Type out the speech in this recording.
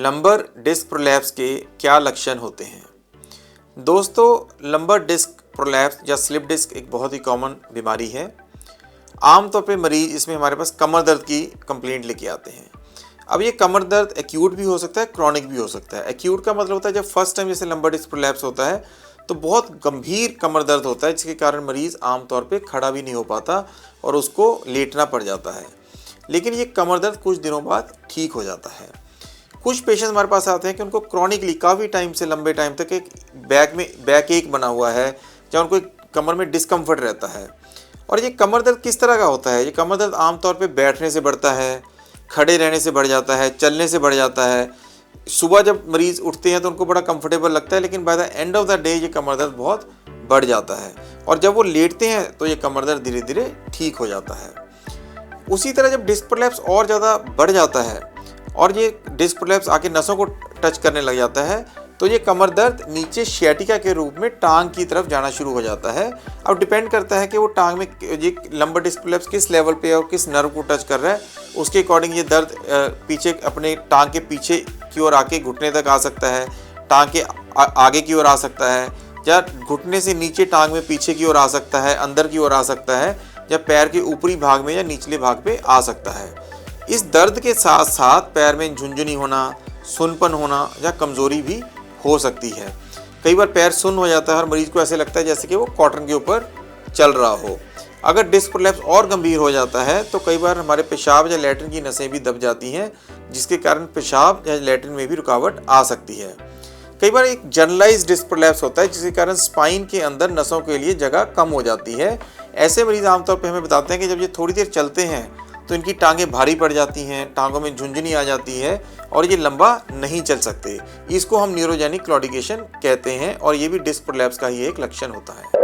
Lumbar disc prolapse के क्या लक्षण होते हैं। दोस्तों, लंबर डिस्क प्रोलैप्स या स्लिप डिस्क एक बहुत ही कॉमन बीमारी है। आमतौर पे मरीज इसमें हमारे पास कमर दर्द की कंप्लेंट लेके आते हैं। अब ये कमर दर्द एक्यूट भी हो सकता है, क्रॉनिक भी हो सकता है। एक्यूट का मतलब होता है जब फर्स्ट टाइम जैसे लंबर डिस्क प्रोलैप्स होता है तो बहुत गंभीर कमर दर्द होता है, जिसके कारण मरीज आमतौर पे खड़ा भी नहीं हो पाता और उसको लेटना पड़ जाता है। लेकिन ये कमर दर्द कुछ दिनों बाद ठीक हो जाता है। कुछ पेशेंट्स हमारे पास आते हैं कि उनको क्रॉनिकली काफ़ी टाइम से लंबे टाइम तक एक बैक एक बना हुआ है, जहाँ उनको कमर में डिस्कम्फर्ट रहता है। और ये कमर दर्द किस तरह का होता है? ये कमर दर्द आमतौर पे बैठने से बढ़ता है, खड़े रहने से बढ़ जाता है, चलने से बढ़ जाता है। सुबह जब मरीज़ उठते हैं तो उनको बड़ा कंफर्टेबल लगता है, लेकिन by the end of the day ये कमर दर्द बहुत बढ़ जाता है। और जब वो लेटते हैं तो ये कमर दर्द धीरे धीरे ठीक हो जाता है। उसी तरह जब डिस्क प्रोलैप्स और ज़्यादा बढ़ जाता है और ये डिस्क प्रोलैप्स आके नसों को टच करने लग जाता है तो ये कमर दर्द नीचे शियाटिका के रूप में टांग की तरफ जाना शुरू हो जाता है। अब डिपेंड करता है कि वो टांग में ये लंबर डिस्क प्रोलैप्स किस लेवल पे और किस नर्व को टच कर रहा है, उसके अकॉर्डिंग ये दर्द पीछे अपने टांग के पीछे की ओर आके घुटने तक आ सकता है, टांग के आगे की ओर आ सकता है, या घुटने से नीचे टांग में पीछे की ओर आ सकता है, अंदर की ओर आ सकता है, या पैर के ऊपरी भाग में या निचले भाग पे आ सकता है। इस दर्द के साथ साथ पैर में झुनझुनी होना, सुनपन होना या कमज़ोरी भी हो सकती है। कई बार पैर सुन्न हो जाता है और मरीज को ऐसे लगता है जैसे कि वो कॉटन के ऊपर चल रहा हो। अगर डिस्क प्रोलैप्स और गंभीर हो जाता है तो कई बार हमारे पेशाब या लैट्रिन की नसें भी दब जाती हैं, जिसके कारण पेशाब या लैट्रिन में भी रुकावट आ सकती है। कई बार एक जनरलाइज्ड डिस्क प्रोलैप्स होता है, जिसके कारण स्पाइन के अंदर नसों के लिए जगह कम हो जाती है। ऐसे मरीज आमतौर पर हमें बताते हैं कि जब ये थोड़ी देर चलते हैं तो इनकी टांगें भारी पड़ जाती हैं, टांगों में झुंझुनी आ जाती है और ये लंबा नहीं चल सकते। इसको हम न्यूरोजेनिक क्लॉडिकेशन कहते हैं और ये भी डिस्क प्रोलैप्स का ही एक लक्षण होता है।